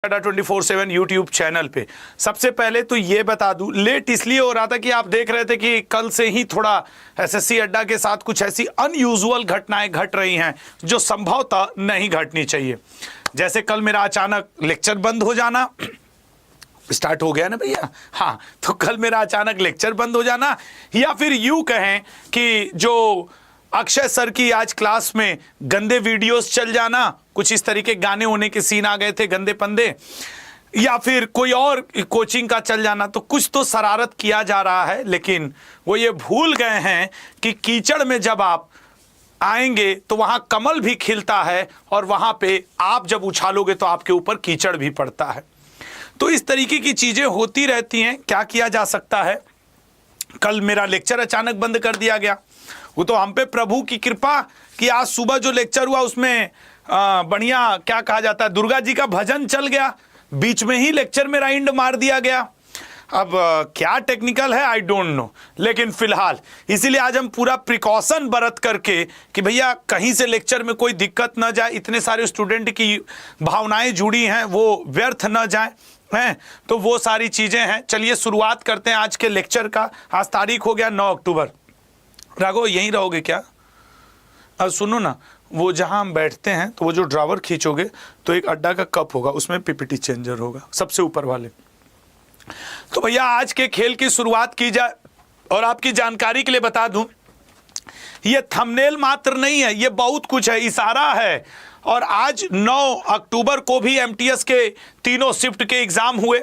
24/7 YouTube channel पे। सबसे पहले तो ये बता दूं, लेट इसलिए हो रहा था कि आप देख रहे थे कि कल से ही थोड़ा एसएससी अड्डा के साथ कुछ ऐसी अनयूजुअल घटनाएं घट रही हैं जो संभवतः नहीं घटनी चाहिए। जैसे कल मेरा अचानक लेक्चर बंद हो जाना, स्टार्ट हो गया ना भैया, हाँ, तो कल मेरा अचानक लेक्चर बंद हो जाना, या फिर यूं कहें कि जो अक्षय सर की आज क्लास में गंदे वीडियोस चल जाना, कुछ इस तरीके गाने होने के सीन आ गए थे गंदे पंदे, या फिर कोई और कोचिंग का चल जाना। तो कुछ तो शरारत किया जा रहा है, लेकिन वो ये भूल गए हैं कि कीचड़ में जब आप आएंगे तो वहां कमल भी खिलता है और वहां पे आप जब उछालोगे तो आपके ऊपर कीचड़ भी पड़ता है। तो इस तरीके की चीजें होती रहती हैं। क्या किया जा सकता है? कल मेरा लेक्चर अचानक बंद कर दिया गया। वो तो हम पे प्रभु की कृपा कि आज सुबह जो लेक्चर हुआ उसमें बढ़िया क्या कहा जाता है, दुर्गा जी का भजन चल गया, बीच में ही लेक्चर में राइंड मार दिया गया। अब क्या टेक्निकल है आई डोंट नो, लेकिन फिलहाल इसीलिए आज हम पूरा प्रिकॉशन बरत करके कि भैया कहीं से लेक्चर में कोई दिक्कत ना जाए, इतने सारे स्टूडेंट की भावनाएं जुड़ी हैं वो व्यर्थ न जाए हैं, तो वो सारी चीजें हैं। चलिए शुरुआत करते हैं आज के लेक्चर का। आज तारीख हो गया 9 अक्टूबर। राघव यहीं रहोगे क्या? अब सुनो ना, वो जहां हम बैठते हैं तो वो जो ड्रावर खींचोगे तो एक अड्डा का कप होगा, उसमें पीपीटी चेंजर होगा सबसे ऊपर वाले। तो भैया आज के खेल की शुरुआत की जाए, और आपकी जानकारी के लिए बता दूं, ये थंबनेल मात्र नहीं है, ये बहुत कुछ है, इशारा है। और आज 9 अक्टूबर को भी एमटीएस के तीनों शिफ्ट के एग्जाम हुए,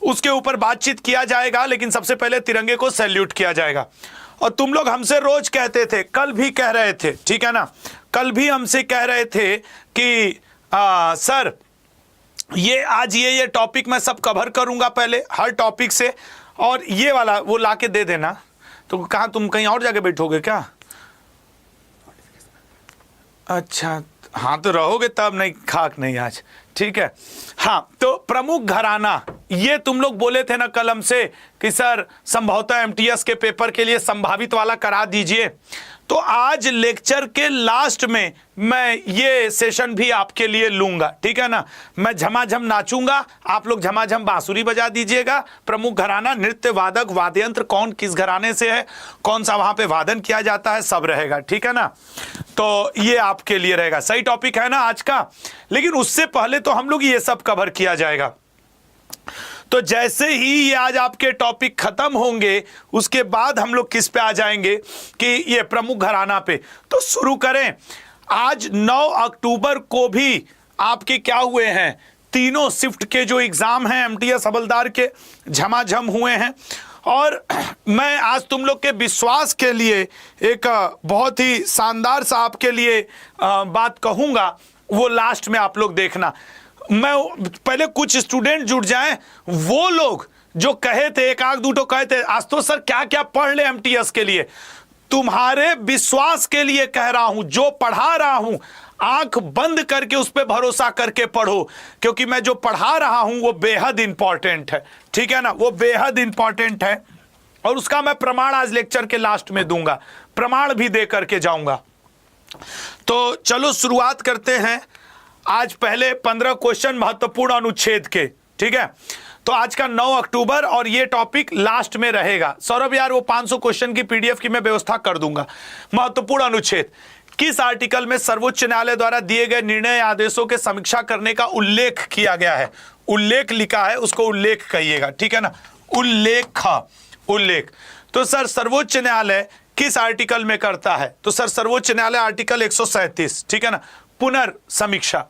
उसके ऊपर बातचीत किया जाएगा, लेकिन सबसे पहले तिरंगे को सैल्यूट किया जाएगा। और तुम लोग हमसे रोज कहते थे, कल भी कह रहे थे, ठीक है ना, कल भी हमसे कह रहे थे कि सर ये आज ये टॉपिक मैं सब कवर करूंगा पहले हर टॉपिक से, और ये वाला वो लाके दे देना। तो कहा तुम कहीं और जाके बैठोगे क्या? अच्छा हाँ, तो रहोगे तब, नहीं खाक नहीं आज, ठीक है। हाँ, तो प्रमुख घराना, ये तुम लोग बोले थे ना कलम से कि सर संभवतः एमटीएस के पेपर के लिए संभावित वाला करा दीजिए। तो आज लेक्चर के लास्ट में मैं ये सेशन भी आपके लिए लूंगा, ठीक है ना। मैं झमाझम नाचूंगा, आप लोग झमाझम बांसुरी बजा दीजिएगा। प्रमुख घराना, नृत्य, वादक, वाद्य यंत्र, कौन किस घराने से है, कौन सा वहां पे वादन किया जाता है, सब रहेगा, ठीक है ना। तो ये आपके लिए रहेगा, सही टॉपिक है ना आज का। लेकिन उससे पहले तो हम लोग ये सब कवर किया जाएगा। तो जैसे ही ये आज आपके टॉपिक खत्म होंगे, उसके बाद हम लोग किस पे आ जाएंगे कि ये प्रमुख घराना पे। तो शुरू करें। आज 9 अक्टूबर को भी आपके क्या हुए हैं, तीनों शिफ्ट के जो एग्जाम हैं एमटीएस हवलदार के, झमाझम हुए हैं। और मैं आज तुम लोग के विश्वास के लिए एक बहुत ही शानदार सा आपके लिए बात कहूंगा, वो लास्ट में आप लोग देखना। मैं पहले कुछ स्टूडेंट जुड़ जाएं, वो लोग जो कहे थे, एक आध दूटो कहे थे आज तो सर क्या क्या पढ़ ले एमटीएस के लिए, तुम्हारे विश्वास के लिए कह रहा हूं, जो पढ़ा रहा हूं आंख बंद करके उस पर भरोसा करके पढ़ो, क्योंकि मैं जो पढ़ा रहा हूं वो बेहद इंपॉर्टेंट है, ठीक है ना, वो बेहद इंपॉर्टेंट है। और उसका मैं प्रमाण आज लेक्चर के लास्ट में दूंगा, प्रमाण भी दे करके जाऊंगा। तो चलो शुरुआत करते हैं। आज पहले 15 क्वेश्चन महत्वपूर्ण अनुच्छेद के, ठीक है। तो आज का 9 अक्टूबर और ये टॉपिक लास्ट में रहेगा। सौरभ यार वो 500 क्वेश्चन की पीडीएफ की मैं व्यवस्था कर दूंगा। महत्वपूर्ण अनुच्छेद, किस आर्टिकल में सर्वोच्च न्यायालय द्वारा दिए गए निर्णय आदेशों के समीक्षा करने का उल्लेख किया गया है? उल्लेख लिखा है, उसको उल्लेख कहिएगा, ठीक है ना, उल्लेख, उल्लेख। तो सर सर्वोच्च न्यायालय किस आर्टिकल में करता है? तो सर सर्वोच्च न्यायालय आर्टिकल 137, ठीक है ना, पुनर्समीक्षा।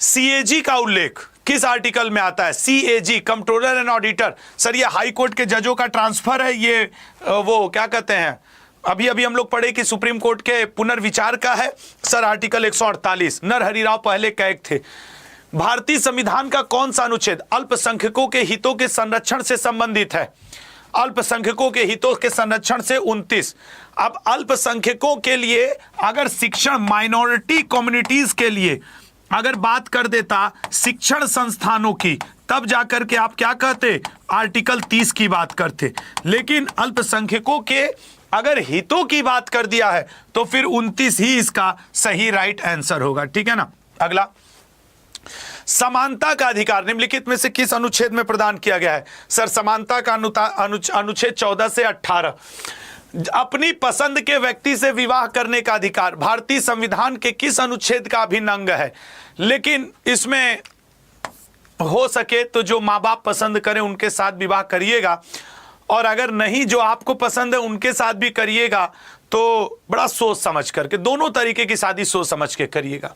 सीएजी का उल्लेख किस आर्टिकल में आता है? CAG, controller and auditor. Sir ये हाई कोर्ट के जजों का ट्रांसफर है, ये वो क्या कहते हैं, अभी अभी हम लोग पढ़े कि सुप्रीम कोर्ट के पुनर्विचार का है। सर आर्टिकल 148, नरहरि राव पहले कैग थे। भारतीय संविधान का कौन सा अनुच्छेद अल्पसंख्यकों के हितों के संरक्षण से संबंधित है? अल्पसंख्यकों के हितों के संरक्षण से 29। अब अल्पसंख्यकों के लिए अगर शिक्षण, माइनॉरिटी कम्युनिटीज के लिए अगर बात कर देता शिक्षण संस्थानों की, तब जाकर के आप क्या कहते, आर्टिकल 30 की बात करते। लेकिन अल्पसंख्यकों के अगर हितों की बात कर दिया है तो फिर 29 ही इसका सही राइट आंसर होगा, ठीक है ना। अगला, समानता का अधिकार निम्नलिखित में से किस अनुच्छेद में प्रदान किया गया है? सर समानता का अनुच्छेद 14 से 18। अपनी पसंद के व्यक्ति से विवाह करने का अधिकार भारतीय संविधान के किस अनुच्छेद का अभिन्न अंग है? लेकिन इसमें हो सके तो जो माँ बाप पसंद करें उनके साथ विवाह करिएगा, और अगर नहीं जो आपको पसंद है उनके साथ भी करिएगा, तो बड़ा सोच समझ करके, दोनों तरीके की शादी सोच समझ के करिएगा।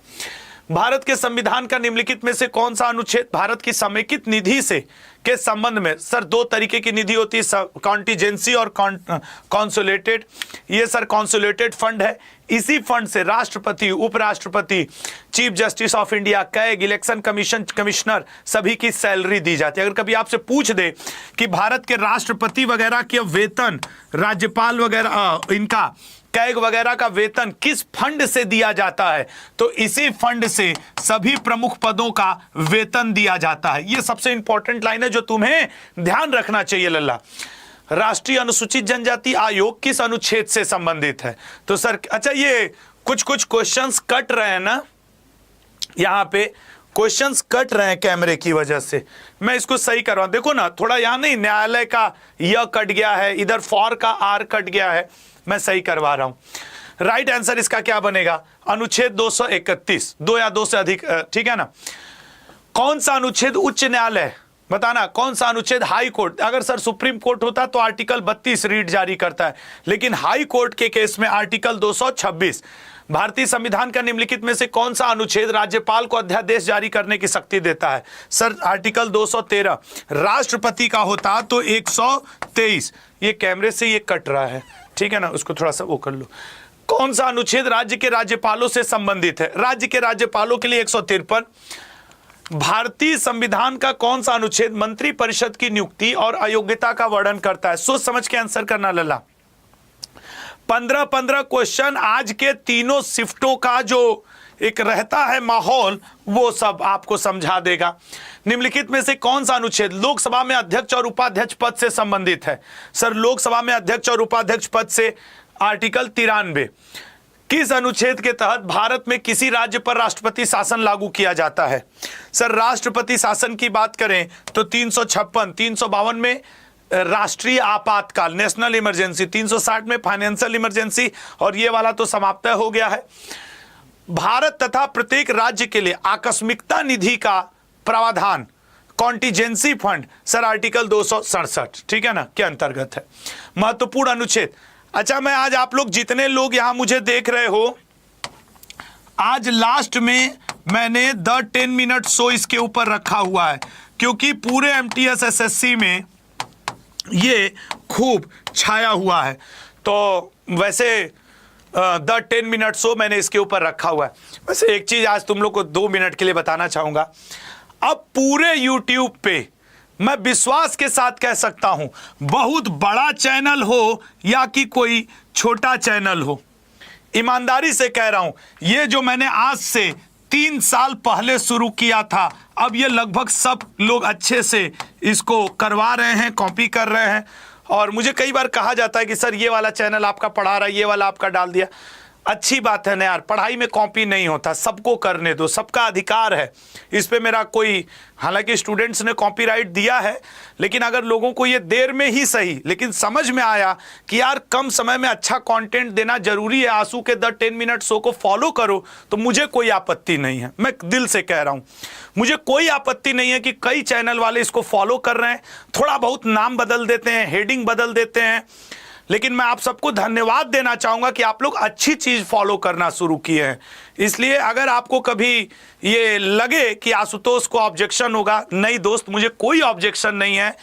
भारत के संविधान का निम्नलिखित में से कौन सा अनुच्छेद भारत की समेकित निधि से के संबंध में? सर दो तरीके की निधि होती है, कॉन्टिजेंसी और कॉन्सोलेटेड। ये सर कॉन्सोलेटेड फंड है, इसी फंड से राष्ट्रपति, उपराष्ट्रपति, chief justice of India, CAG, election commission commissioner सभी की सैलरी दी जाती है। अगर कभी आपसे पूछ दे कि भारत के राष्ट्रपति वगैरह के वेतन, राज्यपाल वगैरह, इनका कैग वगैरह का वेतन किस फंड से दिया जाता है, तो इसी फंड से सभी प्रमुख पदों का वेतन दिया जाता है। यह सबसे इंपॉर्टेंट लाइन है जो तुम्हें ध्यान रखना चाहिए लल्ला। राष्ट्रीय अनुसूचित जनजाति आयोग किस अनुच्छेद से संबंधित है? तो सर अच्छा, ये कुछ क्वेश्चंस कट रहे हैं ना, यहां पे क्वेश्चंस कट रहे हैं कैमरे की वजह से, मैं इसको सही करवा। देखो ना, थोड़ा यहां नहीं, न्यायालय का यह कट गया है, इधर फॉर का आर कट गया है, मैं सही करवा रहा हूं। राइट आंसर इसका क्या बनेगा? अनुच्छेद 231, 2 या 2 से अधिक, ठीक है ना। कौन सा अनुच्छेद उच्च न्यायालय, बताना कौन सा अनुच्छेद हाई कोर्ट? अगर सर सुप्रीम कोर्ट होता तो आर्टिकल 32 रीट जारी करता है, लेकिन हाई कोर्ट के केस में आर्टिकल 226। भारतीय संविधान का निम्नलिखित में से कौन सा अनुच्छेद राज्यपाल को अध्यादेश जारी करने की शक्ति देता है? Sir article 213। राष्ट्रपति का होता तो 123। ये कैमरे से ये कट रहा है, ठीक है ना, उसको थोड़ा सा वो कर लो। कौन सा अनुच्छेद राज्य के राज्यपालों से संबंधित है? राज्य के राज्यपालों के लिए 153। भारतीय संविधान का कौन सा अनुच्छेद मंत्री परिषद की नियुक्ति और अयोग्यता का वर्णन करता है? सोच समझ के आंसर करना लल्ला। 15 क्वेश्चन आज के तीनों शिफ्टों का जो एक रहता है माहौल, वो सब आपको समझा देगा। निम्नलिखित में से कौन सा अनुच्छेद लोकसभा में अध्यक्ष और उपाध्यक्ष पद से संबंधित है? सर लोकसभा में अध्यक्ष और उपाध्यक्ष पद से आर्टिकल 93। किस अनुच्छेद के तहत भारत में किसी राज्य पर राष्ट्रपति शासन लागू किया जाता है? सर राष्ट्रपति शासन की बात करें तो 356, 352 में राष्ट्रीय आपातकाल, नेशनल इमरजेंसी, 360 में फाइनेंशियल इमरजेंसी, और ये वाला तो समाप्त हो गया है। भारत तथा प्रत्येक राज्य के लिए आकस्मिकता निधि का प्रावधान, कॉन्टिजेंसी फंड, सर आर्टिकल 267, ठीक है ना, के अंतर्गत है। महत्वपूर्ण अनुच्छेद। अच्छा, मैं आज आप लोग जितने लोग यहां मुझे देख रहे हो, आज लास्ट में मैंने द 10 मिनट शो इसके ऊपर रखा हुआ है, क्योंकि पूरे MTS SSC में ये खूब छाया हुआ है। तो वैसे द 10 मिनट शो मैंने इसके ऊपर रखा हुआ है। वैसे एक चीज आज तुम लोग को 2 मिनट के लिए बताना चाहूंगा। अब पूरे YouTube पे मैं विश्वास के साथ कह सकता हूं, बहुत बड़ा चैनल हो या कि कोई छोटा चैनल हो, ईमानदारी से कह रहा हूं, ये जो मैंने आज से 3 साल पहले शुरू किया था, अब ये लगभग सब लोग अच्छे से इसको करवा रहे हैं, कॉपी कर रहे हैं। और मुझे कई बार कहा जाता है कि सर ये वाला चैनल आपका पढ़ा रहा है, ये वाला आपका डाल दिया। अच्छी बात है ना यार, पढ़ाई में कॉपी नहीं होता, सबको करने दो, सबका अधिकार है। इस पे मेरा कोई, हालांकि स्टूडेंट्स ने कॉपीराइट दिया है, लेकिन अगर लोगों को ये देर में ही सही, लेकिन समझ में आया कि यार कम समय में अच्छा कंटेंट देना जरूरी है, आंसू के द 10 मिनट शो को फॉलो करो, तो मुझे कोई आपत्ति नहीं है। मैं दिल से कह रहा हूं, मुझे कोई आपत्ति नहीं है कि कई चैनल वाले इसको फॉलो कर रहे हैं, थोड़ा बहुत नाम बदल देते हैं, हेडिंग बदल देते हैं, लेकिन मैं आप सबको धन्यवाद देना चाहूंगा कि आप लोग अच्छी चीज फॉलो करना शुरू किए हैं। इसलिए अगर आपको कभी ये लगे कि आशुतोष को ऑब्जेक्शन होगा, नहीं दोस्त, मुझे कोई ऑब्जेक्शन नहीं है।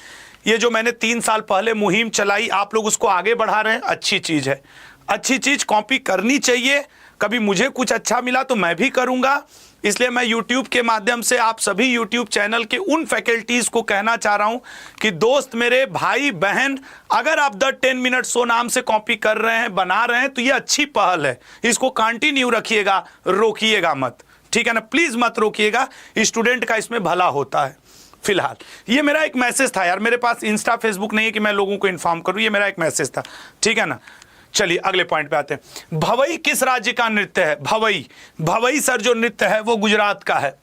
ये जो मैंने 3 साल पहले मुहिम चलाई, आप लोग उसको आगे बढ़ा रहे हैं, अच्छी चीज है। अच्छी चीज कॉपी करनी चाहिए। कभी मुझे कुछ अच्छा मिला तो मैं भी करूंगा। इसलिए मैं YouTube के माध्यम से आप सभी YouTube चैनल के उन फैकल्टीज को कहना चाह रहा हूं कि दोस्त मेरे, भाई बहन, अगर आप द 10 मिनट शो नाम से कॉपी कर रहे हैं, बना रहे हैं, तो ये अच्छी पहल है, इसको कंटिन्यू रखिएगा, रोकिएगा मत, ठीक है ना, प्लीज मत रोकिएगा, स्टूडेंट का इसमें भला होता है। फिलहाल ये मेरा एक मैसेज था यार, मेरे पास इंस्टा फेसबुक नहीं है कि मैं लोगों को इन्फॉर्म करूं, ये मेरा एक मैसेज था, ठीक है ना। चलिए अगले पॉइंट पे आते हैं। भवई किस राज्य का नृत्य है? भवई सर जो नृत्य है वो गुजरात का है।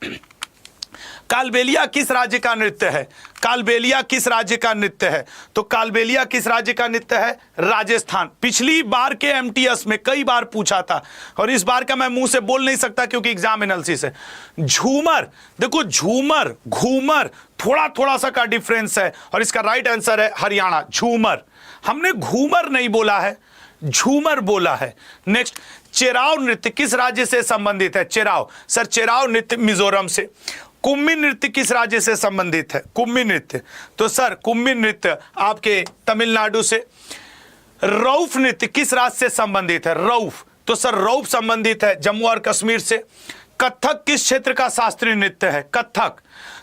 कालबेलिया किस राज्य का नृत्य है? कालबेलिया किस राज्य का नृत्य है? तो कालबेलिया किस राज्य का नृत्य है? राजस्थान। पिछली बार के एमटीएस में कई बार पूछा था और इस बार का मैं मुंह से बोल नहीं सकता क्योंकि एग्जाम एनालिसिस है। झूमर, देखो झूमर घूमर थोड़ा थोड़ा सा का डिफरेंस है और इसका राइट आंसर है हरियाणा। झूमर, हमने घूमर नहीं बोला है, झूमर बोला है। नेक्स्ट, चेराव नृत्य किस राज्य से संबंधित है? चेराव, सर चेराव नृत्य मिजोरम से। कुम्मी नृत्य किस राज्य से संबंधित है? कुम्मी नृत्य, तो सर कुम्मी नृत्य आपके तमिलनाडु से। रऊफ नृत्य किस राज्य से संबंधित है? रऊफ, तो सर रऊफ संबंधित है जम्मू और कश्मीर से। कथक किस क्षेत्र का शास्त्रीय नृत्य है? कथक,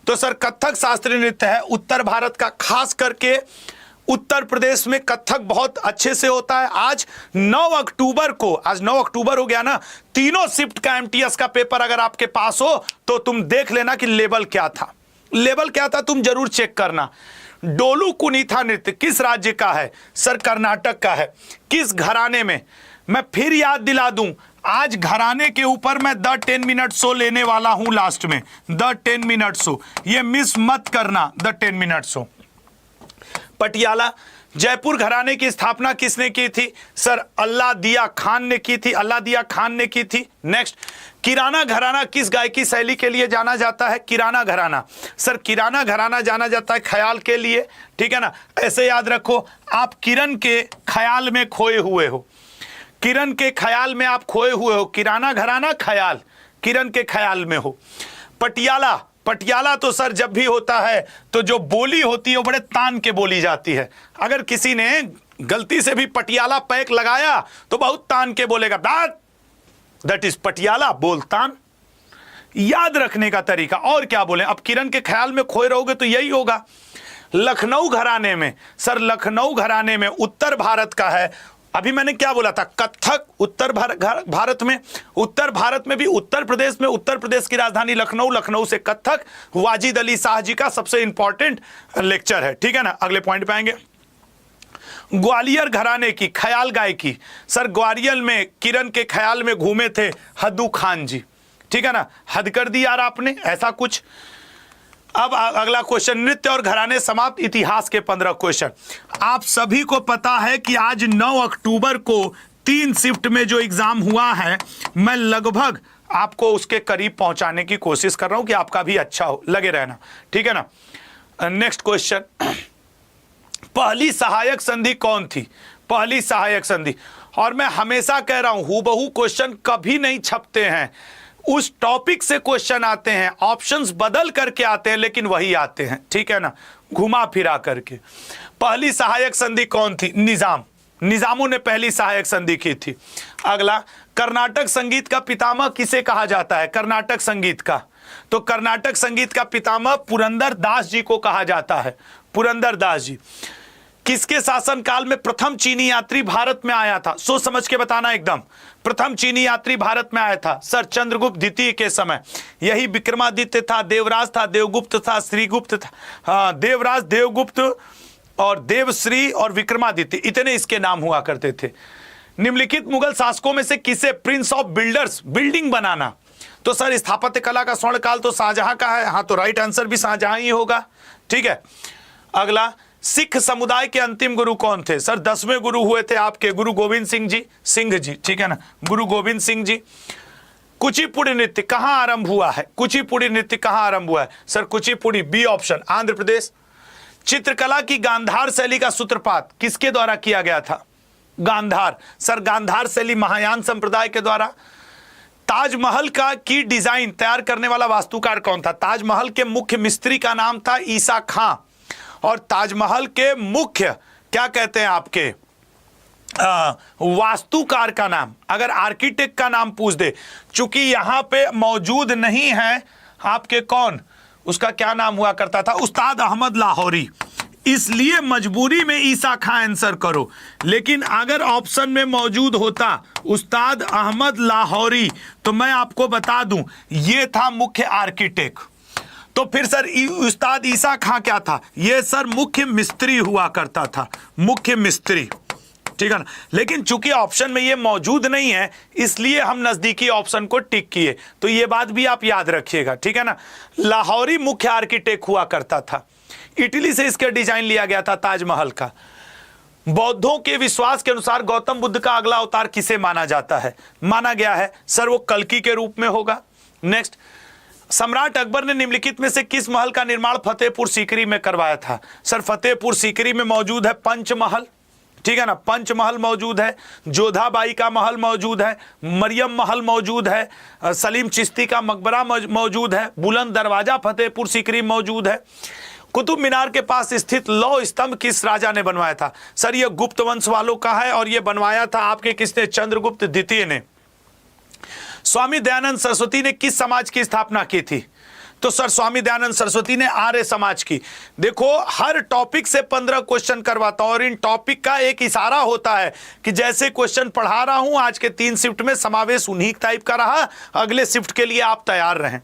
तो सर कथक शास्त्रीय नृत्य है उत्तर भारत का, खास करके उत्तर प्रदेश में कथक बहुत अच्छे से होता है। आज 9 अक्टूबर को, आज 9 अक्टूबर हो गया ना, तीनों शिफ्ट का एमटीएस का पेपर अगर आपके पास हो तो तुम देख लेना कि लेवल क्या था, लेवल क्या था तुम जरूर चेक करना। डोलू कुनीथा नृत्य किस राज्य का है? सर कर्नाटक का है। किस घराने में? मैं फिर याद दिला दूं, आज घराने के ऊपर मैं द 10 मिनट शो लेने वाला हूं लास्ट में, द 10 मिनट शो, ये मिस मत करना, the 10 minute show. Patiala, Jaipur घराने की स्थापना किसने की थी? सर अल्लादिया खान ने की थी, अल्लादिया खान ने की थी। नेक्स्ट, किराना घराना किस गायकी शैली के लिए जाना जाता है? किराना घराना, सर किराना घराना जाना जाता है ख्याल के लिए, ठीक है ना। ऐसे याद रखो, आप किरण के ख्याल में खोए हुए हो, किरण के ख्याल में आप खोए हुए हो, किराना घराना ख्याल, किरण के ख्याल में हो। पटियाला, पटियाला तो सर जब भी होता है तो जो बोली होती है वो बड़े तान के बोली जाती है। अगर किसी ने गलती से भी पटियाला पैक लगाया तो बहुत तान के बोलेगा, दैट इज पटियाला, बोलतान। याद रखने का तरीका, और क्या बोले, अब किरण के ख्याल में खोए रहोगे तो यही होगा। लखनऊ घराने में, सर लखनऊ घराने में उत्तर भारत का है। अभी मैंने क्या बोला था? कथक उत्तर भारत में, उत्तर भारत में भी उत्तर प्रदेश में, उत्तर प्रदेश की राजधानी लखनऊ, लखनऊ से कथक। वाजिद अली शाह जी का सबसे इंपॉर्टेंट लेक्चर है, ठीक है ना। अगले पॉइंट पे आएंगे। ग्वालियर घराने की ख्याल गायकी, सर ग्वालियर में किरण के ख्याल में घूमे थे हद्दू खान जी, ठीक है ना। हद कर दी यार आपने, ऐसा कुछ। अब अगला क्वेश्चन, नृत्य और घराने समाप्त, इतिहास के 15 क्वेश्चन। आप सभी को पता है कि आज 9 अक्टूबर को 3 शिफ्ट में जो एग्जाम हुआ है, मैं लगभग आपको उसके करीब पहुंचाने की कोशिश कर रहा हूं कि आपका भी अच्छा हो, लगे रहना, ठीक है ना। नेक्स्ट क्वेश्चन, पहली सहायक संधि कौन थी? पहली सहायक संधि, और मैं हमेशा कह रहा हूं हूबहू क्वेश्चन कभी नहीं छपते हैं, उस टॉपिक से क्वेश्चन आते हैं, ऑप्शंस बदल करके आते हैं लेकिन वही आते हैं, ठीक है ना, घुमा फिरा करके। पहली सहायक संधि कौन थी? निजाम, निजामों ने पहली सहायक संधि की थी। अगला, कर्नाटक संगीत का पितामह किसे कहा जाता है? कर्नाटक संगीत का, तो कर्नाटक संगीत का पितामह पुरंदर दास जी को कहा जाता है, पुरंदर दास जी। किसके शासनकाल में प्रथम चीनी यात्री भारत में आया था? सोच समझ के बताना एकदम। प्रथम चीनी यात्री भारत में आया था, सर चंद्रगुप्त द्वितीय के समय। यही विक्रमादित्य था, देवराज था, देवगुप्त था, श्रीगुप्त था, हाँ देवराज, देवगुप्त और देवश्री और विक्रमादित्य, इतने इसके नाम हुआ करते थे। निम्नलिखित मुगल शासकों में से किसे प्रिंस ऑफ बिल्डर्स, बिल्डिंग बनाना, तो सर स्थापत्य कला का स्वर्ण काल तो शाहजहां का है, हाँ तो राइट आंसर भी शाहजहां ही होगा, ठीक है। अगला, सिख समुदाय के अंतिम गुरु कौन थे? सर 10वें गुरु हुए थे आपके गुरु गोविंद सिंह जी, ठीक है ना, गुरु गोविंद सिंह जी। कुचिपुड़ी नृत्य कहां आरंभ हुआ है? कुचिपुड़ी नृत्य कहां आरंभ हुआ है? Sir Kuchipudi, B option, Andhra Pradesh. चित्रकला की गांधार शैली का सूत्रपात किसके द्वारा किया गया था? गांधार, सर गांधार शैली महायान संप्रदाय के द्वारा। ताजमहल का की डिजाइन तैयार करने वाला वास्तुकार कौन था? ताजमहल के मुख्य मिस्त्री का नाम था ईसा खां, और ताजमहल के मुख्य क्या कहते हैं आपके वास्तुकार का नाम, अगर आर्किटेक्ट का नाम पूछ दे, चूंकि यहां पे मौजूद नहीं है आपके कौन, उसका क्या नाम हुआ करता था? उस्ताद अहमद लाहौरी, इसलिए मजबूरी में ईसा खां आंसर करो। लेकिन अगर ऑप्शन में मौजूद होता उस्ताद अहमद लाहौरी तो मैं आपको बता दूं ये था मुख्य आर्किटेक्ट। तो फिर सर उस्ताद ईसा खां क्या था? ये सर मुख्य मिस्त्री हुआ करता था, मुख्य मिस्त्री, ठीक है ना। लेकिन चूंकि ऑप्शन में ये मौजूद नहीं है इसलिए हम नजदीकी ऑप्शन को टिक किए, तो ये बात भी आप याद रखिएगा, ठीक है ना। लाहौरी मुख्य आर्किटेक्ट हुआ करता था, इटली से इसका डिजाइन लिया गया था ताजमहल का। बौद्धों के विश्वास के अनुसार गौतम बुद्ध का अगला अवतार किसे माना जाता है? माना गया है सर वो कल्कि के रूप में होगा। नेक्स्ट, सम्राट अकबर ने निम्नलिखित में से किस महल का निर्माण फतेहपुर सीकरी में करवाया था? सर फतेहपुर सीकरी में मौजूद है पंचमहल, ठीक है ना, पंचमहल मौजूद है, जोधाबाई का महल मौजूद है, मरियम महल मौजूद है, सलीम चिश्ती का मकबरा मौजूद है, बुलंद दरवाजा फतेहपुर सीकरी मौजूद है। कुतुब मीनार के पास स्थित लौह स्तंभ किस राजा ने बनवाया था? सर ये गुप्त वंश वालों का है और ये बनवाया था आपके किसने? चंद्रगुप्त द्वितीय ने। स्वामी दयानंद सरस्वती ने किस समाज की स्थापना की थी? तो सर स्वामी दयानंद सरस्वती ने आर्य समाज की। देखो हर टॉपिक से 15 क्वेश्चन करवाता हूं और इन टॉपिक का एक इशारा होता है कि जैसे क्वेश्चन पढ़ा रहा हूं आज के 3 शिफ्ट में समावेश उन्हीं टाइप का रहा, अगले शिफ्ट के लिए आप तैयार रहें।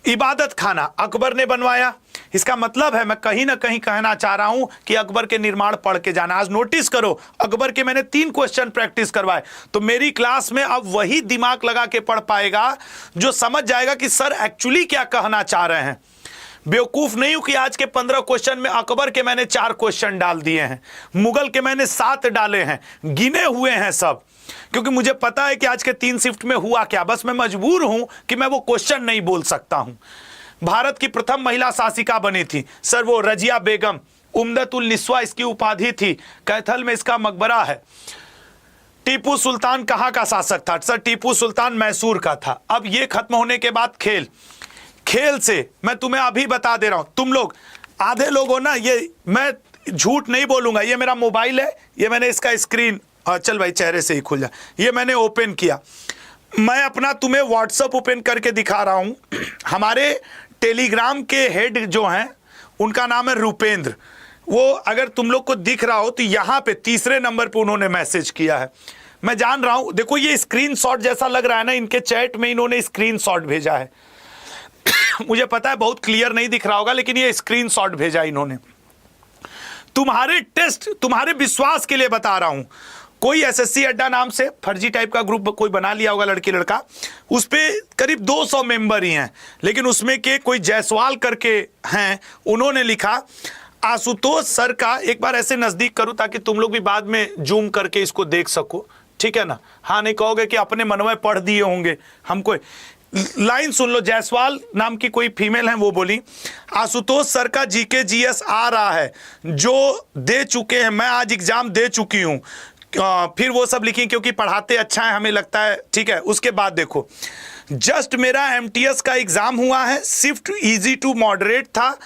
इबादत खाना अकबर ने बनवाया, इसका मतलब है मैं कहीं ना कहीं कहना चाह रहा हूं कि अकबर के निर्माण पढ़ के जाना। आज नोटिस करो अकबर के मैंने 3 क्वेश्चन प्रैक्टिस करवाए, तो मेरी क्लास में अब वही दिमाग लगा के पढ़ पाएगा जो समझ जाएगा कि सर एक्चुअली क्या कहना चाह रहे हैं। बेवकूफ नहीं हूं कि आज के 15 क्वेश्चन में अकबर के मैंने 4 क्वेश्चन डाल दिए हैं, मुगल के मैंने 7 डाले हैं, गिने हुए हैं सब, क्योंकि मुझे पता है कि आज के 3 शिफ्ट में हुआ क्या। बस मैं मजबूर हूं कि मैं वो क्वेश्चन नहीं बोल सकता हूं। भारत की प्रथम महिला शासिका बनी थी? सर वो रजिया बेगम, उम्दतुल निस्वा इसकी उपाधि थी, कैथल में इसका मकबरा है। टीपू सुल्तान कहां का शासक था? सर टीपू सुल्तान मैसूर का था। अब ये खत्म होने के बाद खेल से मैं तुम्हें अभी बता दे रहा हूं, तुम लोग आधे लोग हो ना, ये मैं झूठ नहीं बोलूंगा, ये मेरा मोबाइल है, ये मैंने इसका स्क्रीन चल भाई चेहरे से ही खुल जा, ये मैंने ओपन किया, मैं अपना तुम्हें व्हाट्सएप ओपन करके दिखा रहा हूं। हमारे टेलीग्राम के हेड जो हैं उनका नाम है रूपेंद्र, वो अगर तुम लोग को दिख रहा हो तो यहां पे 3रे नंबर पे उन्होंने मैसेज किया है। मैं जान रहा हूं, देखो ये स्क्रीनशॉट जैसा लग रहा है ना, इनके चैट में इन्होंने स्क्रीनशॉट भेजा है। मुझे पता है बहुत क्लियर नहीं दिख रहा होगा, लेकिन ये स्क्रीनशॉट भेजा इन्होंने। तुम्हारे टेस्ट, तुम्हारे विश्वास के लिए बता रहा हूं। कोई एसएससी अड्डा नाम से फर्जी टाइप का ग्रुप कोई बना लिया होगा लड़की लड़का, उस पे करीब 200 मेंबर ही हैं, लेकिन उसमें के कोई जायसवाल करके हैं, उन्होंने लिखा आशुतोष सर का, एक बार ऐसे नजदीक करूं ताकि तुम लोग भी बाद में जूम करके इसको देख सको, ठीक है ना। हाँ नहीं कहोगे कि अपने मन में पढ़ दिए होंगे हमको। लाइन सुन लो, जायसवाल नाम की कोई फीमेल है, वो बोली आशुतोष सर का जीके जीएस आ रहा है जो दे चुके हैं, मैं आज एग्जाम दे चुकी हूं। फिर वो सब लिखी क्योंकि पढ़ाते अच्छा है हमें लगता है, ठीक है। उसके बाद देखो जस्ट मेरा एमटीएस का एग्जाम हुआ है, शिफ्ट इजी टू मॉडरेट था।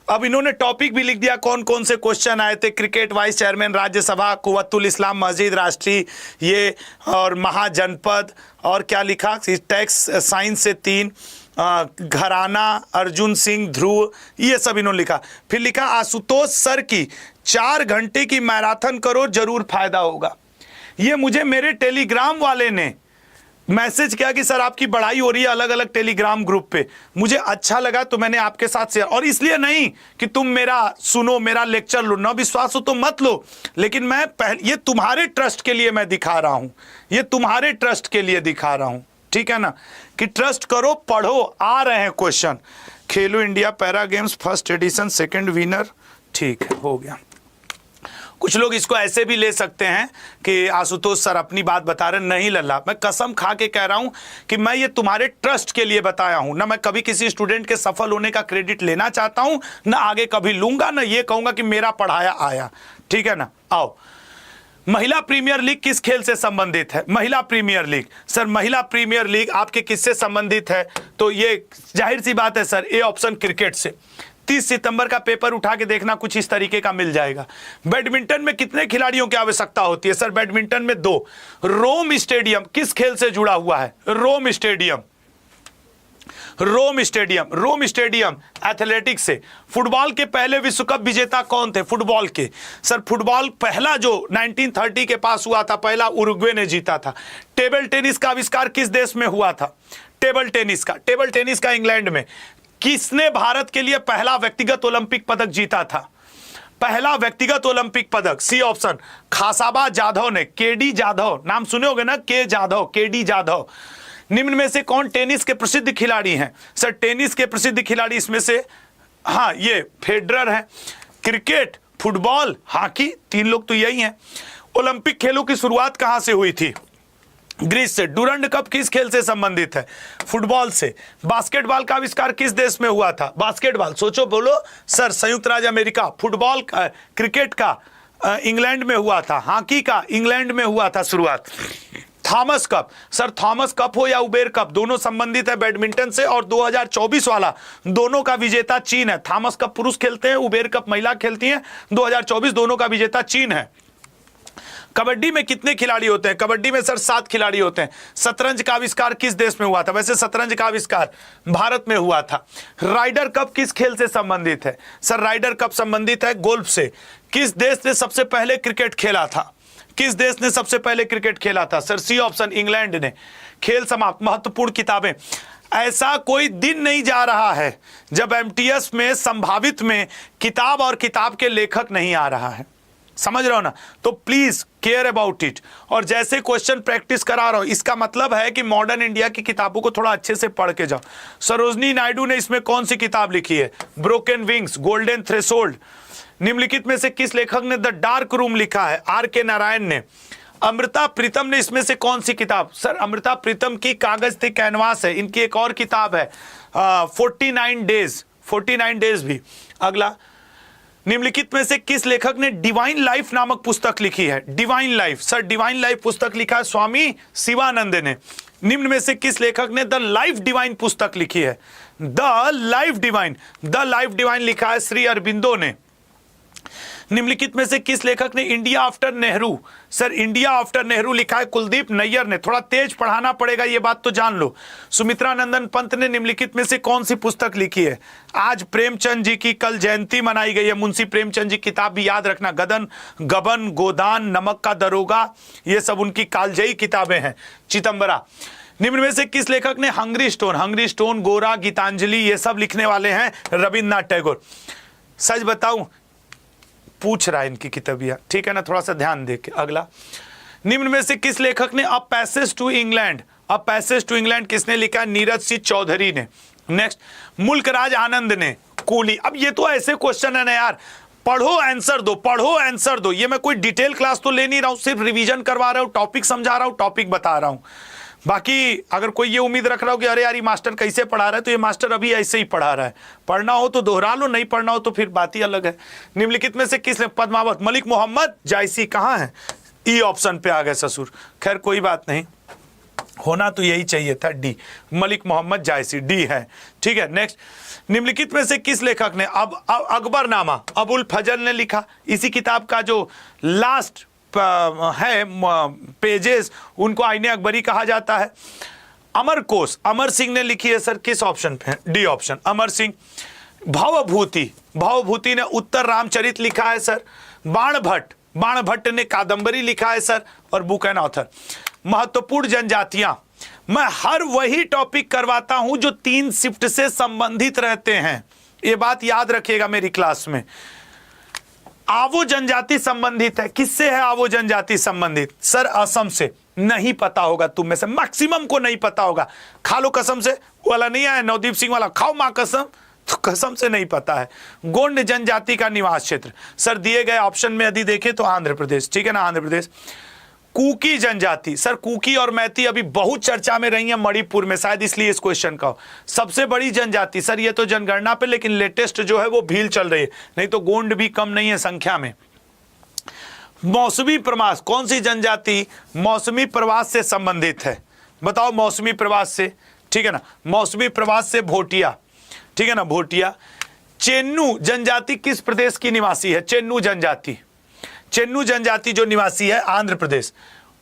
अब इन्होंने टॉपिक भी लिख दिया कौन कौन से क्वेश्चन आए थे, cricket vice chairman Rajya Sabha, Quwwatul Islam Masjid राष्ट्रीय, ये और महाजनपद, और क्या लिखा टैक्स साइंस से 3, घराना, अर्जुन सिंह, ध्रुव, ये सब इन्होंने लिखा। फिर लिखा आशुतोष सर की 4 घंटे की मैराथन करो जरूर फायदा होगा। ये मुझे मेरे टेलीग्राम वाले ने मैसेज किया कि सर आपकी बढ़ाई हो रही है अलग अलग टेलीग्राम ग्रुप पे, मुझे अच्छा लगा तो मैंने आपके साथ शेयर। और इसलिए नहीं कि तुम मेरा सुनो, मेरा लेक्चर लो, ना विश्वास हो तो मत लो, लेकिन मैं ये तुम्हारे ट्रस्ट के लिए मैं दिखा रहा हूं, ये तुम्हारे ट्रस्ट के लिए दिखा रहा हूं, ठीक है ना, कि ट्रस्ट करो, पढ़ो, आ रहे हैं क्वेश्चन। खेलो India para games first edition second winner, ठीक है हो गया। कुछ लोग इसको ऐसे भी ले सकते हैं कि आशुतोष सर अपनी बात बता रहे, नहीं लल्ला, मैं कसम खा के कह रहा हूं कि मैं ये तुम्हारे ट्रस्ट के लिए बताया हूं ना। मैं कभी किसी स्टूडेंट के सफल होने का क्रेडिट लेना चाहता हूं ना, आगे कभी लूंगा ना, ये कहूंगा कि मेरा पढ़ाया आया, ठीक है ना। आओ, महिला प्रीमियर लीग किस खेल से संबंधित है? महिला प्रीमियर लीग, सर महिला प्रीमियर लीग आपके किससे संबंधित है? तो ये जाहिर सी बात है सर, ए ऑप्शन क्रिकेट से। 30 सितंबर का पेपर उठा के देखना, कुछ इस तरीके का मिल जाएगा। बैडमिंटन में कितने खिलाड़ियों की आवश्यकता होती है? सर बैडमिंटन में 2। रोम स्टेडियम किस खेल से जुड़ा हुआ है? रोम स्टेडियम, रोम स्टेडियम, रोम स्टेडियम एथलेटिक्स से। फुटबॉल के पहले विश्व कप विजेता कौन थे? फुटबॉल के, सर फुटबॉल पहला जो 1930 के पास हुआ था, पहला उरुग्वे ने जीता था। टेबल टेनिस का आविष्कार किस देश में हुआ था? टेबल टेनिस का इंग्लैंड में। किसने भारत के लिए पहला व्यक्तिगत ओलंपिक पदक जीता था? पहला व्यक्तिगत ओलंपिक पदक, सी ऑप्शन, खासाबा जाधव ने, केडी जाधव, नाम सुने होगे ना, के जाधव, केडी जाधव। निम्न में से कौन टेनिस के प्रसिद्ध खिलाड़ी हैं? सर टेनिस के प्रसिद्ध खिलाड़ी इसमें से, हाँ ये फेडरर है। क्रिकेट, फुटबॉल, हॉकी, 3 लोग तो यही हैं। ओलंपिक खेलों की शुरुआत कहां से हुई थी? ग्रीस से। डूरंड कप किस खेल से संबंधित है? फुटबॉल से। बास्केटबॉल का आविष्कार किस देश में हुआ था? बास्केटबॉल, सोचो बोलो सर। संयुक्त राज्य अमेरिका। फुटबॉल का, क्रिकेट का इंग्लैंड में हुआ था। हॉकी का इंग्लैंड में हुआ था शुरुआत। Thomas cup, sir Thomas cup हो या उबेर कप, दोनों संबंधित है बैडमिंटन से, और 2024 वाला दोनों का विजेता चीन है। थॉमस कप पुरुष खेलते हैं, उबेर कप महिला खेलती हैं। 2024 दोनों का विजेता चीन है। कबड्डी में कितने खिलाड़ी होते हैं? कबड्डी में सर 7 खिलाड़ी होते हैं। शतरंज का आविष्कार किस देश में हुआ था? वैसे शतरंज का आविष्कार भारत में हुआ था। राइडर कप किस खेल से संबंधित है? सर राइडर कप संबंधित है गोल्फ से। किस देश ने सबसे पहले क्रिकेट खेला था? किस देश ने सबसे पहले क्रिकेट खेला था? सर सी ऑप्शन, इंग्लैंड ने। खेल समाप्त। महत्वपूर्ण किताबें, ऐसा कोई दिन नहीं जा रहा है जब एमटीएस में संभावित में किताब और किताब के लेखक नहीं आ रहा है। समझ रहे हो ना? तो प्लीज केयर अबाउट इट। और जैसे क्वेश्चन प्रैक्टिस करा रहा हूं, इसका मतलब है कि मॉडर्न इंडिया की किताबों को थोड़ा अच्छे से पढ़ के जाओ। सरोजनी नायडू ने इसमें कौन सी किताब लिखी है? Broken wings, golden threshold. निम्नलिखित में से किस लेखक ने द डार्क रूम लिखा है? आर के नारायण ने। अमृता प्रीतम ने इसमें से कौन सी किताब? सर अमृता प्रीतम की कागज थे कैनवास है। इनकी एक और किताब है 49 डेज भी। अगला, निम्नलिखित में से किस लेखक ने डिवाइन लाइफ नामक पुस्तक लिखी है? Divine life, sir divine life पुस्तक लिखा है स्वामी शिवानंद ने। निम्न में से किस लेखक ने द लाइफ डिवाइन पुस्तक लिखी है? द लाइफ डिवाइन लिखा है श्री अरबिंदो ने। निम्नलिखित में से किस लेखक ने India after Nehru? Sir India after Nehru लिखा है कुलदीप नैयर ने। थोड़ा तेज पढ़ाना पड़ेगा, ये बात तो जान लो। सुमित्रा नंदन पंत ने निम्नलिखित में से कौन सी पुस्तक लिखी है? आज प्रेमचंद जी की कल जयंती मनाई गई है। मुंशी प्रेमचंद जी की किताब भी याद रखना, गबन, गोदान, नमक का दरोगा, ये सब उनकी कालजयी किताबें हैं। चिदंबरा। निम्न में से किस लेखक ने हंगरी स्टोन, गोरा, गीतांजलि, ये सब लिखने वाले हैं रविन्द्रनाथ टैगोर। सच बताऊं, पूछ रहा है इनकी किताबियां, ठीक है ना, थोड़ा सा ध्यान दे के। अगला, निम्न में से किस लेखक ने अ पैसेज टू इंग्लैंड किसने लिखा? नीरज सिंह चौधरी ने। नेक्स्ट, मुल्कराज आनंद ने। कूली। अब ये तो ऐसे क्वेश्चन है ना यार, पढ़ो आंसर दो। ये मैं कोई डिटेल क्लास तो ले नहीं रहा हूं, सिर्फ रिवीजन करवा रहा हूं, टॉपिक समझा रहा हूं, टॉपिक बता रहा हूं। बाकी अगर कोई ये उम्मीद रख रहा हो कि अरे यार ये मास्टर कैसे पढ़ा रहा है, तो ये मास्टर अभी ऐसे ही पढ़ा रहा है। पढ़ना हो तो दोहरा लो, नहीं पढ़ना हो तो फिर बात ही अलग है। निम्नलिखित में से किस पद्मावत, मलिक मोहम्मद जायसी कहाँ है? ई ऑप्शन पे आ गए ससुर। खैर कोई बात नहीं, होना तो यही चाहिए था, डी, मलिक मोहम्मद जायसी, डी है। ठीक है। नेक्स्ट, निम्नलिखित में से किस लेखक ने अकबरनामा अबुल फजल ने लिखा? इसी किताब का जो लास्ट है पेजेस, उनको आईने अकबरी कहा जाता है। अमरकोश अमर सिंह ने लिखी है। सर किस ऑप्शन पे? D option, Amar Singh. भावभूति ने उत्तर रामचरित लिखा है सर। बाणभट्ट ने कादंबरी लिखा है सर, और बुक एंड ऑथर। महत्वपूर्ण जनजातियां, मैं हर वही टॉपिक करवाता हूं जो 3 शिफ्ट से संबंधित रहते हैं, ये बात याद रखिएगा मेरी क्लास में। आवो जनजाति संबंधित है, किससे है आवो जनजाति संबंधित? सर असम से। नहीं पता होगा तुम में से मैक्सिमम को, नहीं पता होगा। खा लो कसम से वाला नहीं आया, नवदीप सिंह वाला, खाओ मां कसम, तो कसम से नहीं पता है। गोंड जनजाति का निवास क्षेत्र, सर दिए गए ऑप्शन में यदि देखें तो आंध्र प्रदेश, ठीक है ना, आंध्र प्रदेश। कुकी जनजाति, सर कुकी और मैती अभी बहुत चर्चा में रही है मणिपुर में, शायद इसलिए इस क्वेश्चन का। सबसे बड़ी जनजाति, सर ये तो जनगणना पे, लेकिन लेटेस्ट जो है वो भील चल रही है, नहीं तो गोंड भी कम नहीं है संख्या में। मौसमी प्रवास, कौन सी जनजाति मौसमी प्रवास से संबंधित है? बताओ मौसमी प्रवास से, ठीक है ना, मौसमी प्रवास से भोटिया, ठीक है ना, भोटिया। चेन्नू जनजाति किस प्रदेश की निवासी है? चेन्नू जनजाति जो निवासी है आंध्र प्रदेश।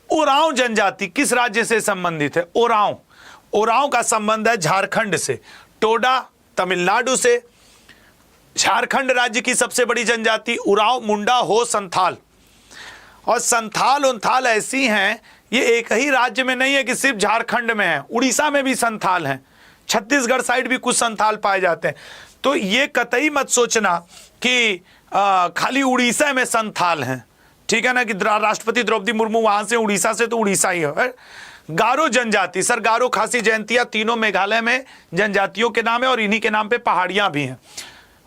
ओरांव जनजाति किस राज्य से संबंधित है? ओरांव का संबंध है झारखंड से। टोडा तमिलनाडु से। झारखंड राज्य की सबसे बड़ी जनजाति उरांव, मुंडा, हो, संथाल। और संथाल उनथाल ऐसी हैं, ये एक ही राज्य में नहीं है कि सिर्फ झारखंड में है, उड़ीसा में भी संथाल हैं, छत्तीसगढ़ साइड भी कुछ संथाल पाए जाते हैं। तो ये कतई मत सोचना कि खाली उड़ीसा में संथाल हैं, ठीक है ना, कि राष्ट्रपति द्रौपदी मुर्मू वहां से उड़ीसा से, तो उड़ीसा ही है। गारो जनजाति, सर गारो खासी जयंतिया तीनों मेघालय में जनजातियों के नाम है और इन्हीं के नाम पे पहाड़ियां भी हैं।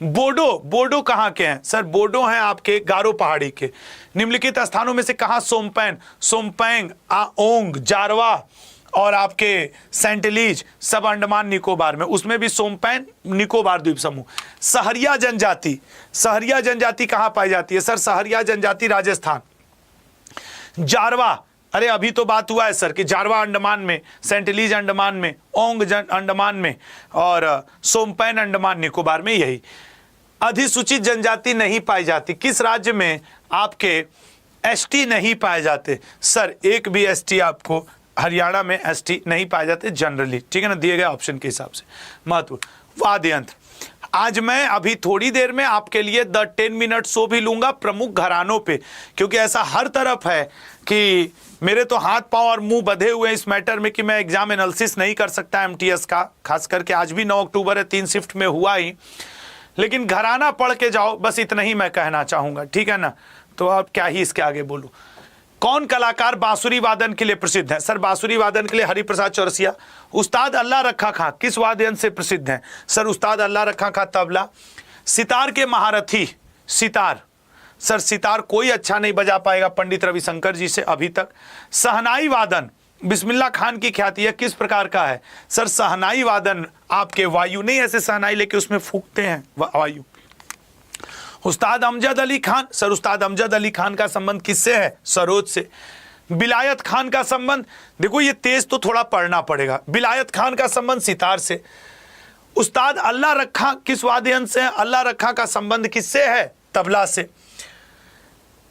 बोडो, बोडो कहाँ के हैं सर? बोडो हैं आपके गारो पहाड़ी के। निम्नलिखित स्थानों में से कहाँ सोमपैन, सोमपैंग, ओंग, जारवा और आपके सेंटलीज सब अंडमान निकोबार में, उसमें भी सोमपैन निकोबार द्वीप समूह। सहरिया जनजाति, सहरिया जनजाति कहाँ पाई जाती है सर? सहरिया जनजाति राजस्थान। जारवा, अरे अभी तो बात हुआ है सर कि जारवा अंडमान में, सेंटलीज अंडमान में, ओंग अंडमान में और सोमपैन अंडमान निकोबार में। यही अधिसूचित जनजाति नहीं पाई जाती। किस राज्य में आपके एसटी नहीं पाए जाते सर? एक भी एसटी आपको हरियाणा में एसटी नहीं पाए जाते जनरली, ठीक है ना, दिए गए ऑप्शन के हिसाब से। महत्व वाद्य यंत्र, आज मैं अभी थोड़ी देर में आपके लिए द 10 मिनट शो भी लूंगा प्रमुख घरानों पे, क्योंकि ऐसा हर तरफ है कि मेरे तो हाथ पांव और मुंह बंधे हुए इस मैटर में कि मैं एग्जाम एनालिसिस नहीं कर सकता एमटीएस का, खास करके आज भी 9 अक्टूबर है, 3 शिफ्ट में हुआ ही, लेकिन घराना पढ़ के जाओ, बस इतना ही मैं कहना चाहूंगा, ठीक है ना। तो अब क्या ही इसके आगे बोलूं। कौन कलाकार बांसुरी वादन के लिए प्रसिद्ध है सर? बांसुरी वादन के लिए हरिप्रसाद चौरसिया। उस्ताद अल्लाह रखा खां किस वाद्य यंत्र से प्रसिद्ध हैं सर? उस्ताद अल्लाह रखा खां तबला। सितार के महारथी, सितार, सर सितार कोई अच्छा नहीं बजा पाएगा पंडित रविशंकर जी से अभी तक। सहनाई वादन, बिस्मिल्लाह खान की ख्याति है, किस प्रकार का है सर? सहनाई वादन आपके वायु नहीं, ऐसे सहनाई लेके उसमें फूकते हैं वायु। उस्ताद अमजद अली खान, सर उस्ताद अमजद अली खान का संबंध किससे है? सरोद से। बिलायत खान का संबंध, देखो ये तेज तो थोड़ा पढ़ना पड़ेगा, बिलायत खान का संबंध सितार से। उस्ताद अल्लाह रखा किस वाद्य यंत्र से है? अल्लाह रखा का संबंध किससे है? तबला से।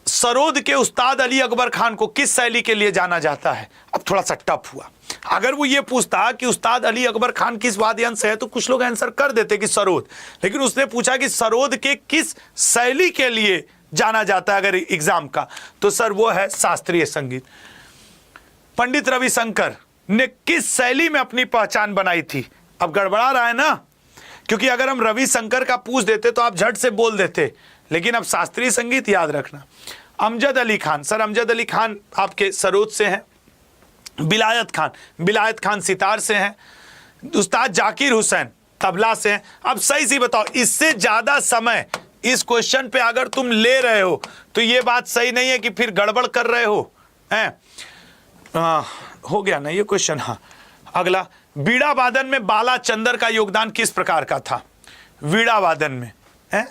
सरोद के उस्ताद अली अकबर खान को किस शैली के लिए जाना जाता है? अब थोड़ा सा टफ हुआ। अगर वो ये पूछता कि उस्ताद अली अकबर खान किस वाद्य यंत्र से है तो कुछ लोग आंसर कर देते कि सरोद, लेकिन उसने पूछा कि सरोद के किस शैली के लिए जाना जाता है अगर एग्जाम का, तो सर वो है शास्त्रीय संगीत। पंडित रविशंकर ने किस शैली में अपनी पहचान बनाई थी? अब गड़बड़ा रहा है ना, क्योंकि अगर हम रविशंकर का पूछ देते तो आप झट से बोल देते, लेकिन अब शास्त्रीय संगीत याद रखना। अमजद अली खान, सर अमजद अली खान आपके सरोद से हैं। बिलायत खान, बिलायत खान सितार से हैं। उस्ताद जाकिर हुसैन तबला से हैं। अब सही सी बताओ, इससे ज्यादा समय इस क्वेश्चन पे अगर तुम ले रहे हो तो ये बात सही नहीं है कि फिर गड़बड़ कर रहे हो हैं? हो गया ना ये क्वेश्चन। हाँ, अगला, बीड़ा वादन में बाला चंदर का योगदान किस प्रकार का था? वीड़ा वादन में है,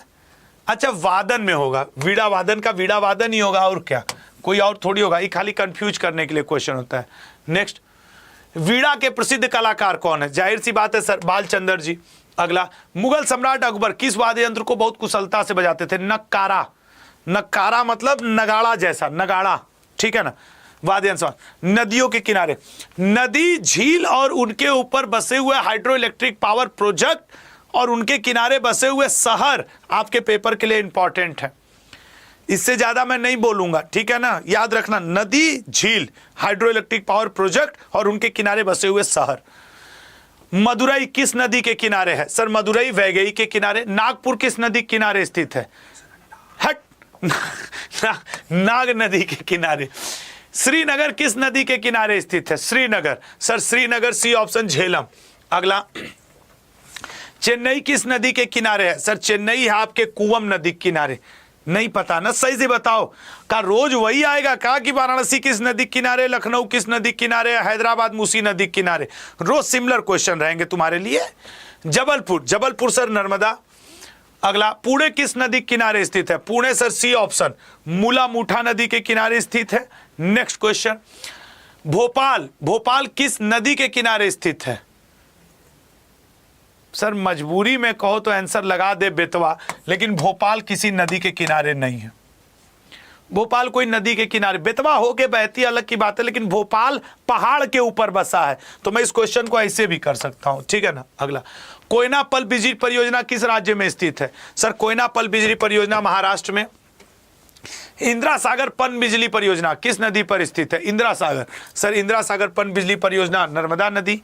अच्छा वादन में होगा, वीड़ा वादन का वीड़ा वादन ही होगा, और क्या, कोई और थोड़ी होगा, ये खाली कंफ्यूज करने के लिए क्वेश्चन होता है। नेक्स्ट, वीड़ा के प्रसिद्ध कलाकार कौन है? जाहिर सी बात है सर बालचंद्र जी। अगला, मुगल सम्राट अकबर किस वाद्य यंत्र को बहुत कुशलता से बजाते थे? नक्कारा। नक्कारा मतलब नगाड़ा जैसा, नगाड़ा, ठीक है ना, वाद्य यंत्र। नदियों के किनारे, नदी, झील और उनके ऊपर बसे हुए हाइड्रो इलेक्ट्रिक पावर प्रोजेक्ट और उनके किनारे बसे हुए शहर आपके पेपर के लिए इंपॉर्टेंट है। इससे ज्यादा मैं नहीं बोलूंगा, ठीक है ना, याद रखना, नदी, झील, हाइड्रो इलेक्ट्रिक पावर प्रोजेक्ट और उनके किनारे बसे हुए शहर। मदुरई किस नदी के किनारे है? सर मदुरई वैगई के किनारे। नागपुर किस नदी के किनारे स्थित है? हट नाग नदी के किनारे। श्रीनगर किस नदी के किनारे स्थित है? Srinagar, sir Srinagar C option, Jhelum. अगला, चेन्नई किस नदी के किनारे है? सर चेन्नई है आपके कुवम नदी के किनारे। नहीं पता ना, सही से बताओ। का रोज वही आएगा का कि वाराणसी किस नदी किनारे, लखनऊ किस नदी किनारे, हैदराबाद मूसी नदी किनारे? रोज सिमिलर क्वेश्चन रहेंगे तुम्हारे लिए। जबलपुर, जबलपुर सर नर्मदा। अगला, पुणे किस नदी किनारे स्थित है? पुणे सर सी ऑप्शन, मूला मुठा नदी के किनारे स्थित है। नेक्स्ट क्वेश्चन, भोपाल, भोपाल किस नदी के किनारे स्थित है? सर मजबूरी में कहो तो आंसर लगा दे बेतवा, लेकिन भोपाल किसी नदी के किनारे नहीं है। भोपाल कोई नदी के किनारे, बेतवा हो के बहती अलग की बात है, लेकिन भोपाल पहाड़ के ऊपर बसा है, तो मैं इस क्वेश्चन को ऐसे भी कर सकता हूं, ठीक है ना। अगला, कोयना पल बिजली परियोजना किस राज्य में स्थित है? सर कोयना पल बिजली परियोजना महाराष्ट्र में। इंदिरा सागर पन बिजली परियोजना किस नदी पर स्थित है? इंदिरा सागर, सर इंदिरा सागर पन बिजली परियोजना नर्मदा नदी।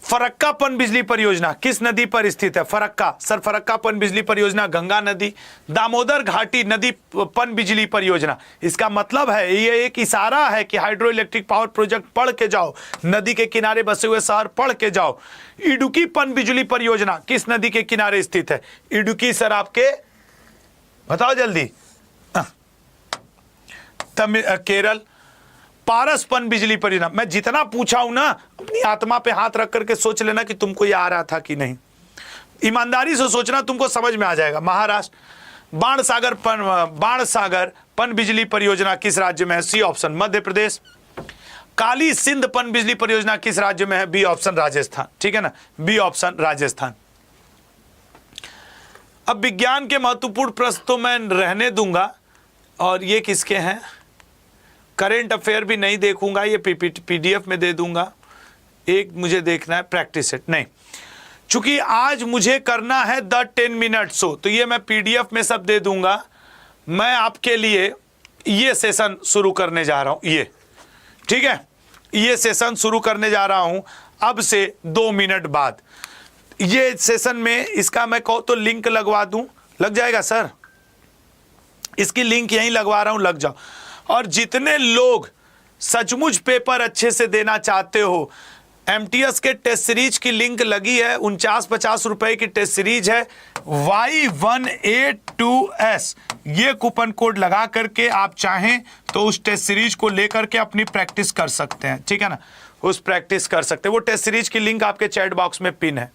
फरक्का पनबिजली परियोजना किस नदी पर स्थित है? फरक्का, सर फरक्का पनबिजली परियोजना गंगा नदी। दामोदर घाटी नदी पनबिजली परियोजना, इसका मतलब है ये एक इशारा है कि हाइड्रो इलेक्ट्रिक पावर प्रोजेक्ट पढ़ के जाओ, नदी के किनारे बसे हुए शहर पढ़ के जाओ। इडुक्की पनबिजली परियोजना किस नदी के किनारे स्थित है? इडुक्की सर आपके बताओ जल्दी। केरल। पारस पनबिजली परियोजना, मैं जितना पूछा हूं ना अपनी आत्मा पे हाथ रख करके सोच लेना कि तुमको ये आ रहा था कि नहीं, ईमानदारी से सोचना, तुमको समझ में आ जाएगा। महाराष्ट्र। बाणसागर पनबिजली परियोजना किस राज्य में है? C option Madhya Pradesh. काली सिंध पनबिजली परियोजना किस राज्य में है? बी ऑप्शन राजस्थान, ठीक है ना, बी ऑप्शन राजस्थान। अब विज्ञान के महत्वपूर्ण प्रश्न तो मैं रहने दूंगा, और ये किसके हैं? करेंट अफेयर भी नहीं देखूंगा, ये पीडीएफ में दे दूंगा। एक मुझे देखना है प्रैक्टिस सेट, नहीं, चूंकि आज मुझे करना है द 10 मिनट शो, तो ये मैं पीडीएफ में सब दे दूंगा। मैं आपके लिए ये सेशन शुरू करने जा रहा हूं, ये ठीक है, ये सेशन शुरू करने जा रहा हूं अब से 2 मिनट बाद। ये सेशन में इसका मैं कहूँ तो लिंक लगवा दूं, लग जाएगा सर? इसकी लिंक यहीं लगवा रहा हूं, लग जाओ। और जितने लोग सचमुच पेपर अच्छे से देना चाहते हो, एमटीएस के टेस्ट सीरीज की लिंक लगी है, 49-50 रुपए की टेस्ट सीरीज है, Y182S, ये कूपन कोड लगा करके आप चाहें तो उस टेस्ट सीरीज को लेकर के अपनी प्रैक्टिस कर सकते हैं, ठीक है ना, उस प्रैक्टिस कर सकते हैं। वो टेस्ट सीरीज की लिंक आपके चैट बॉक्स में पिन है।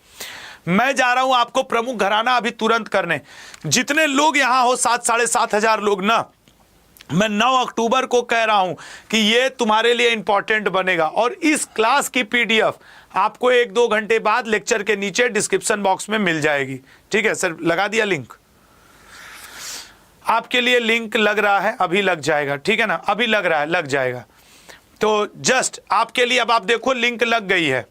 मैं जा रहा हूं आपको प्रमुख घराना अभी तुरंत करने। जितने लोग यहां हो 7-7,500 लोग ना, मैं 9 अक्टूबर को कह रहा हूं कि ये तुम्हारे लिए इंपॉर्टेंट बनेगा। और इस क्लास की पीडीएफ आपको 1-2 घंटे बाद लेक्चर के नीचे डिस्क्रिप्शन बॉक्स में मिल जाएगी, ठीक है सर? लगा दिया लिंक, आपके लिए लिंक लग रहा है, अभी लग जाएगा, ठीक है ना, अभी लग रहा है, लग जाएगा। तो जस्ट आपके लिए अब आप देखो लिंक लग गई है।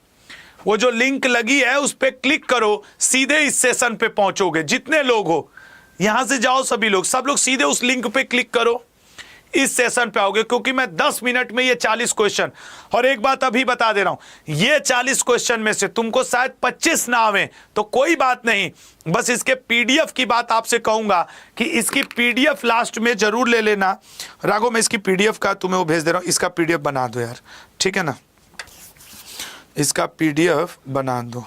वो जो लिंक लगी है उस पर क्लिक करो, सीधे इस सेशन पे पहुंचोगे। जितने लोग हो यहां से जाओ, सभी लोग, सब लोग सीधे उस लिंक पे क्लिक करो, इस सेशन पे आओगे। क्योंकि मैं 10 मिनट में ये 40 क्वेश्चन, और एक बात अभी बता दे रहा हूं, ये 40 क्वेश्चन में से तुमको शायद 25 ना आवे तो कोई बात नहीं, बस इसके पीडीएफ की बात आपसे कहूंगा कि इसकी पीडीएफ लास्ट में जरूर ले लेना। राघव, मैं इसकी पीडीएफ का तुम्हें वो भेज दे रहा हूं, इसका पीडीएफ बना दो यार, ठीक है ना, इसका पीडीएफ बना दो,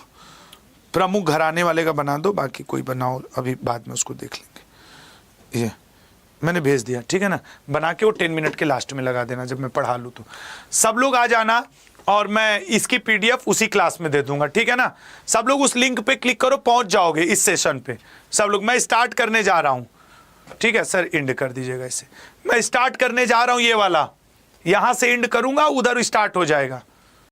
प्रमुख घराने वाले का बना दो, बाकी कोई बनाओ, अभी बाद में उसको देख लेंगे। ये मैंने भेज दिया, ठीक है ना, बना के वो 10 मिनट के लास्ट में लगा देना जब मैं पढ़ा लूँ तो। सब लोग आ जाना और मैं इसकी पीडीएफ उसी क्लास में दे दूंगा, ठीक है ना। सब लोग उस लिंक पे क्लिक करो, पहुंच जाओगे इस सेशन पे। सब लोग, मैं स्टार्ट करने जा रहा हूँ, ठीक है सर, इंड कर दीजिएगा इसे। मैं स्टार्ट करने जा रहा हूँ, ये वाला यहां से इंड करूंगा, उधर स्टार्ट हो जाएगा।